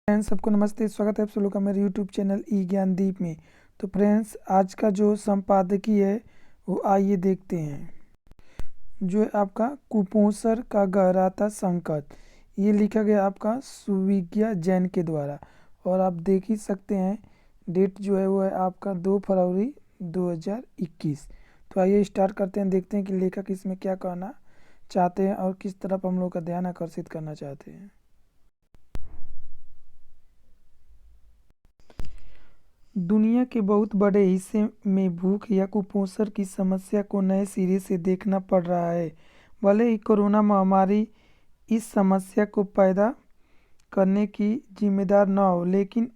Friends, सबको नमस्ते। स्वागत है आप सब लोग का मेरे यूट्यूब चैनल ई ज्ञानदीप में। तो फ्रेंड्स, आज का जो संपादकीय है वो आइए देखते हैं। जो है आपका कुपोषण का गहराता संकट, ये लिखा गया आपका सुविज्ञा जैन के द्वारा। और आप देख ही सकते हैं डेट जो है वो है आपका 2 फरवरी 2021। तो आइए स्टार्ट करते हैं, देखते हैं कि लेखक इसमें क्या कहना चाहते हैं और किस तरफ हम लोग का ध्यान आकर्षित करना चाहते हैं। दुनिया के बहुत बड़े हिस्से में भूख या कुपोषण की समस्या को नए सिरे से देखना पड़ रहा है। भले ही कोरोना महामारी इस समस्या को पैदा करने की जिम्मेदार न हो, लेकिन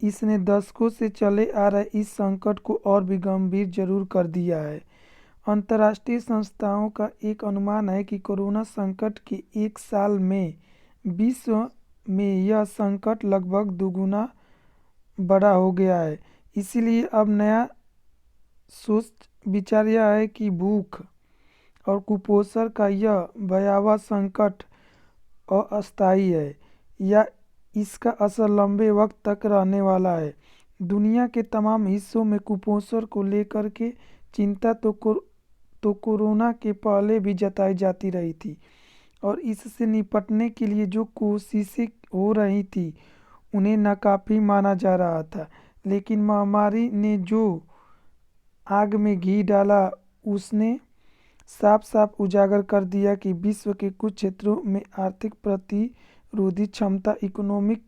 इसने दशकों से चले आ रहे इस संकट को और भी गंभीर जरूर कर दिया है। अंतर्राष्ट्रीय संस्थाओं का एक अनुमान है कि कोरोना संकट के एक साल में विश्व में यह संकट लगभग दुगुना बड़ा हो गया है। इसीलिए अब नया सोच विचार यह है कि भूख और कुपोषण का यह भयावह संकट अस्थायी है या इसका असर लंबे वक्त तक रहने वाला है। दुनिया के तमाम हिस्सों में कुपोषण को लेकर के चिंता तो कोरोना के पहले भी जताई जाती रही थी, और इससे निपटने के लिए जो कोशिशें हो रही थी उन्हें नाकाफी माना जा रहा था। लेकिन महामारी ने जो आग में घी डाला, उसने साफ साफ उजागर कर दिया कि विश्व के कुछ क्षेत्रों में आर्थिक प्रतिरोधी क्षमता, इकोनॉमिक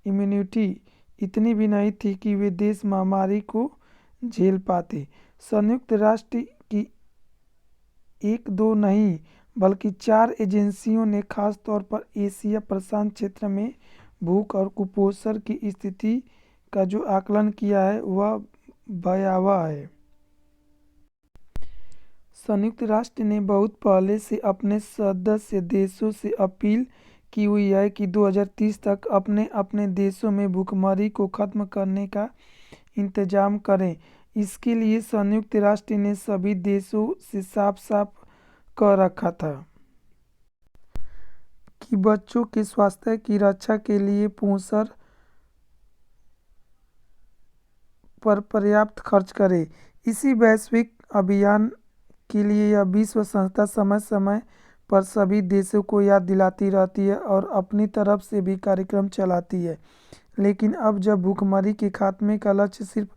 इम्यूनिटी इतनी भी नहीं थी कि वे देश महामारी को झेल पाते। संयुक्त राष्ट्र की एक दो नहीं बल्कि 4 एजेंसियों ने खास तौर पर एशिया प्रशांत क्षेत्र में भूख और कुपोषण की स्थिति का जो आकलन किया है वह भयावह है। संयुक्त राष्ट्र ने बहुत पहले से अपने सदस्य देशों से अपील की हुई है कि 2030 तक अपने अपने देशों में भूखमरी को खत्म करने का इंतजाम करें। इसके लिए संयुक्त राष्ट्र ने सभी देशों से साफ साफ कह रखा था कि बच्चों के स्वास्थ्य की रक्षा के लिए पोषण पर पर्याप्त खर्च करे। इसी वैश्विक अभियान के लिए यह विश्व संस्था समय समय पर सभी देशों को याद दिलाती रहती है और अपनी तरफ से भी कार्यक्रम चलाती है। लेकिन अब जब भूखमरी के खात्मे का लक्ष्य सिर्फ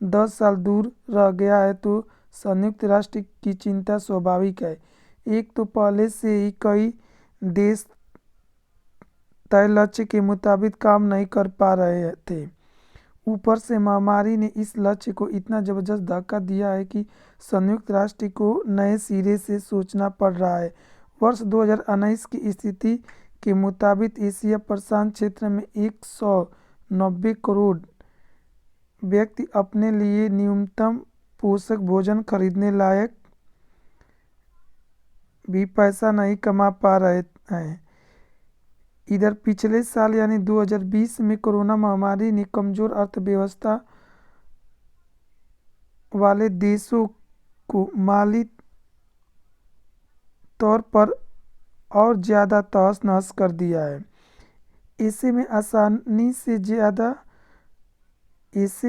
10 साल दूर रह गया है तो संयुक्त राष्ट्र की चिंता स्वाभाविक है। एक तो पहले से ही कई देश तय लक्ष्य के मुताबिक काम नहीं कर पा रहे थे। ऊपर से महामारी ने इस लक्ष्य को इतना जबरदस्त धक्का दिया है कि संयुक्त राष्ट्र को नए सिरे से सोचना पड़ रहा है। वर्ष 2019 की स्थिति के मुताबिक एशिया प्रशांत क्षेत्र में 190 करोड़ व्यक्ति अपने लिए न्यूनतम पोषक भोजन खरीदने लायक भी पैसा नहीं कमा पा रहे हैं। इधर पिछले साल यानी 2020 में कोरोना महामारी ने कमजोर अर्थव्यवस्था वाले देशों को माली तौर पर और ज़्यादा तहस नहस कर दिया है। ऐसे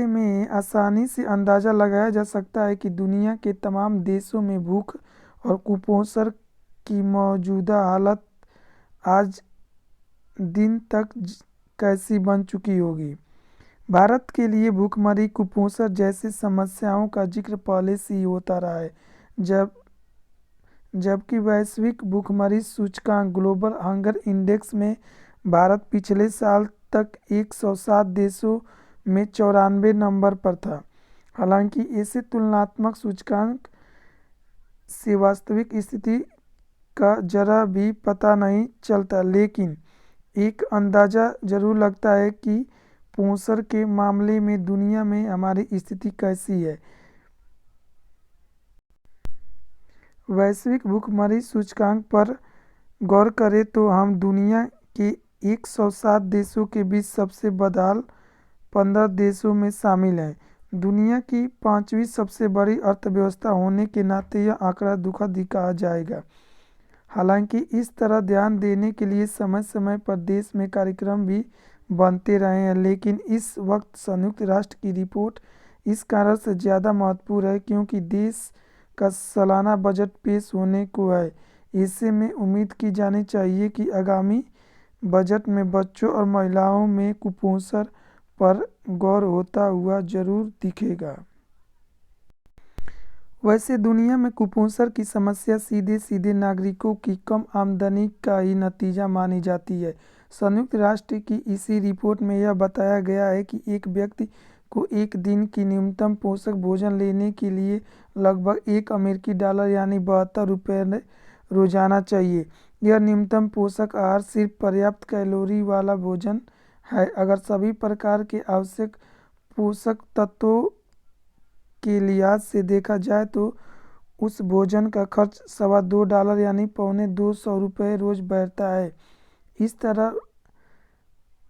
में आसानी से अंदाज़ा लगाया जा सकता है कि दुनिया के तमाम देशों में भूख और कुपोषण की मौजूदा हालत आज दिन तक कैसी बन चुकी होगी। भारत के लिए भूखमरी, कुपोषण जैसी समस्याओं का जिक्र पहले से ही होता रहा है। जबकि वैश्विक भूखमरी सूचकांक ग्लोबल हंगर इंडेक्स में भारत पिछले साल तक 107 देशों में 94 नंबर पर था। हालांकि ऐसे तुलनात्मक सूचकांक से वास्तविक स्थिति का जरा भी पता नहीं चलता, लेकिन एक अंदाज़ा जरूर लगता है कि पोषण के मामले में दुनिया में हमारी स्थिति कैसी है। वैश्विक भूखमरी सूचकांक पर गौर करें तो हम दुनिया के 107 देशों के बीच सबसे बदहाल 15 देशों में शामिल हैं। दुनिया की 5वीं सबसे बड़ी अर्थव्यवस्था होने के नाते यह आंकड़ा दुखद ही कहा जाएगा। हालांकि इस तरह ध्यान देने के लिए समय समय पर देश में कार्यक्रम भी बनते रहे हैं, लेकिन इस वक्त संयुक्त राष्ट्र की रिपोर्ट इस कारण से ज़्यादा महत्वपूर्ण है क्योंकि देश का सालाना बजट पेश होने को है। ऐसे में उम्मीद की जानी चाहिए कि आगामी बजट में बच्चों और महिलाओं में कुपोषण पर गौर होता हुआ जरूर दिखेगा। वैसे दुनिया में कुपोषण की समस्या सीधे सीधे नागरिकों की कम आमदनी का ही नतीजा मानी जाती है। संयुक्त राष्ट्र की इसी रिपोर्ट में यह बताया गया है कि एक व्यक्ति को एक दिन की न्यूनतम पोषक भोजन लेने के लिए लगभग $1 यानी 72 रुपये रोजाना चाहिए। यह न्यूनतम पोषक आहार सिर्फ पर्याप्त कैलोरी वाला भोजन है। अगर सभी प्रकार के आवश्यक पोषक तत्वों के लिहाज से देखा जाए तो उस भोजन का खर्च $2.25 यानी $250 रोज बैठता है। इस तरह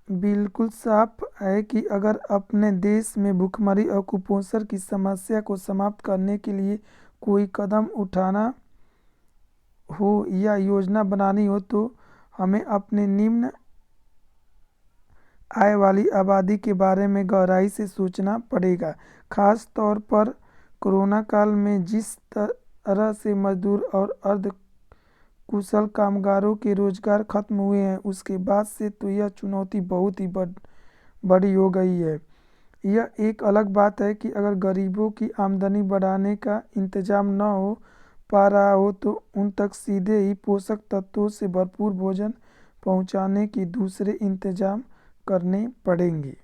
बिल्कुल साफ है कि अगर अपने देश में भूखमरी और कुपोषण की समस्या को समाप्त करने के लिए कोई कदम उठाना हो या योजना बनानी हो तो हमें अपने निम्न आय वाली आबादी के बारे में गहराई से सोचना पड़ेगा। खास तौर पर कोरोना काल में जिस तरह से मजदूर और अर्ध कुशल कामगारों के रोजगार खत्म हुए हैं, उसके बाद से तो यह चुनौती बहुत ही बड़ी हो गई है। यह एक अलग बात है कि अगर गरीबों की आमदनी बढ़ाने का इंतजाम न हो पा रहा हो तो उन तक सीधे ही पोषक तत्वों से भरपूर भोजन पहुंचाने के दूसरे इंतजाम करने पड़ेंगे।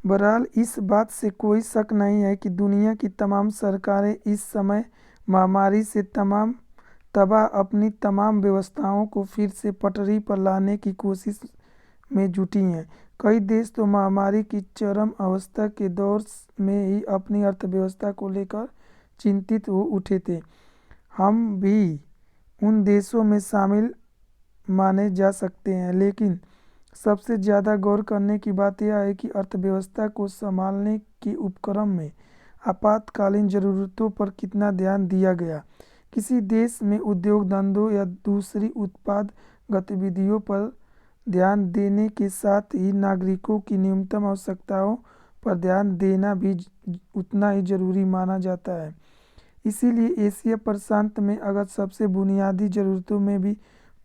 बहरहाल इस बात से कोई शक नहीं है कि दुनिया की तमाम सरकारें इस समय महामारी से तबाह अपनी तमाम व्यवस्थाओं को फिर से पटरी पर लाने की कोशिश में जुटी हैं। कई देश तो महामारी की चरम अवस्था के दौर में ही अपनी अर्थव्यवस्था को लेकर चिंतित हो उठे थे। हम भी उन देशों में शामिल माने जा सकते हैं, लेकिन सबसे ज़्यादा गौर करने की बात यह है कि अर्थव्यवस्था को संभालने के उपक्रम में आपातकालीन ज़रूरतों पर कितना ध्यान दिया गया। किसी देश में उद्योग धंधों या दूसरी उत्पाद गतिविधियों पर ध्यान देने के साथ ही नागरिकों की न्यूनतम आवश्यकताओं पर ध्यान देना भी उतना ही जरूरी माना जाता है। इसीलिए एशिया प्रशांत में अगर सबसे बुनियादी ज़रूरतों में भी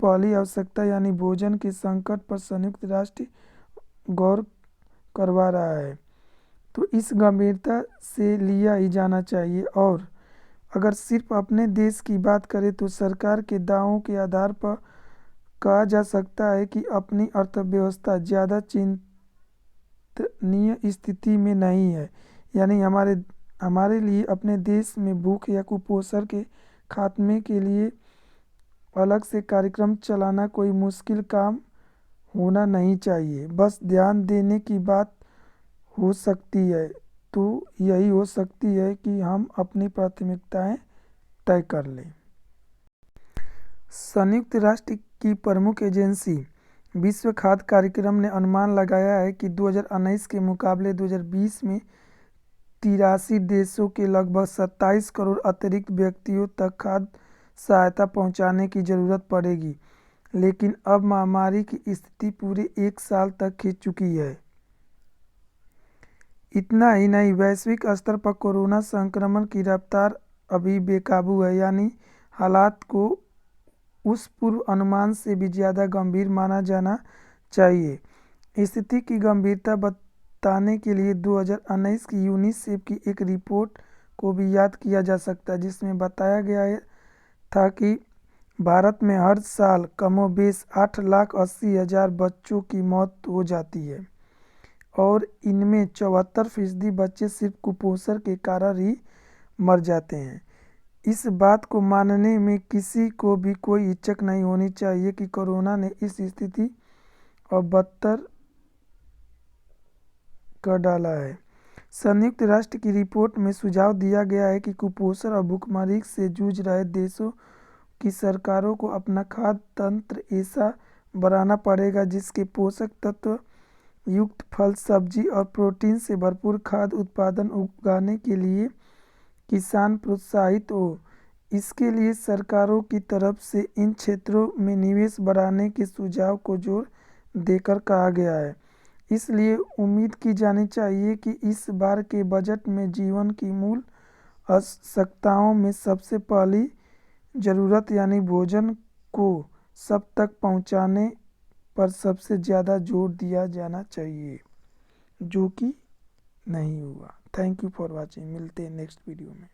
पहली आवश्यकता यानी भोजन के संकट पर संयुक्त राष्ट्र गौर करवा रहा है तो इस गंभीरता से लिया ही जाना चाहिए। और अगर सिर्फ अपने देश की बात करें तो सरकार के दावों के आधार पर कहा जा सकता है कि अपनी अर्थव्यवस्था ज़्यादा चिंतनीय स्थिति में नहीं है। यानी हमारे लिए अपने देश में भूख या कुपोषण के खात्मे के लिए अलग से कार्यक्रम चलाना कोई मुश्किल काम होना नहीं चाहिए। बस ध्यान देने की बात हो सकती है तो यही हो सकती है कि हम अपनी प्राथमिकताएं तय कर लें। संयुक्त राष्ट्र की प्रमुख एजेंसी विश्व खाद्य कार्यक्रम ने अनुमान लगाया है कि 2019 के मुकाबले 2020 में 83 देशों के लगभग 27 करोड़ अतिरिक्त व्यक्तियों तक खाद्य सहायता पहुंचाने की ज़रूरत पड़ेगी। लेकिन अब महामारी की स्थिति पूरे एक साल तक खिंच चुकी है। इतना ही नहीं, वैश्विक स्तर पर कोरोना संक्रमण की रफ्तार अभी बेकाबू है। यानी हालात को उस पूर्व अनुमान से भी ज़्यादा गंभीर माना जाना चाहिए। स्थिति की गंभीरता बताने के लिए 2019 की यूनिसेफ की एक रिपोर्ट को भी याद किया जा सकता है, जिसमें बताया गया था कि भारत में हर साल कमोबेश 8,80,000 बच्चों की मौत हो जाती है और इनमें 74% बच्चे सिर्फ कुपोषण के कारण ही मर जाते हैं। इस बात को मानने में किसी को भी कोई हिचक नहीं होनी चाहिए कि कोरोना ने इस स्थिति और बदतर कर डाला है। संयुक्त राष्ट्र की रिपोर्ट में सुझाव दिया गया है कि कुपोषण और भूखमरी से जूझ रहे देशों की सरकारों को अपना खाद्य तंत्र ऐसा बनाना पड़ेगा जिसके पोषक तत्व युक्त फल, सब्जी और प्रोटीन से भरपूर खाद्य उत्पादन उगाने के लिए किसान प्रोत्साहित हो। इसके लिए सरकारों की तरफ से इन क्षेत्रों में निवेश बढ़ाने के सुझाव को जोर देकर कहा गया है। इसलिए उम्मीद की जानी चाहिए कि इस बार के बजट में जीवन की मूल आवश्यकताओं में सबसे पहली ज़रूरत यानी भोजन को सब तक पहुंचाने पर सबसे ज़्यादा जोर दिया जाना चाहिए, जो कि नहीं हुआ। Thank you for watching. मिलते हैं नेक्स्ट वीडियो में।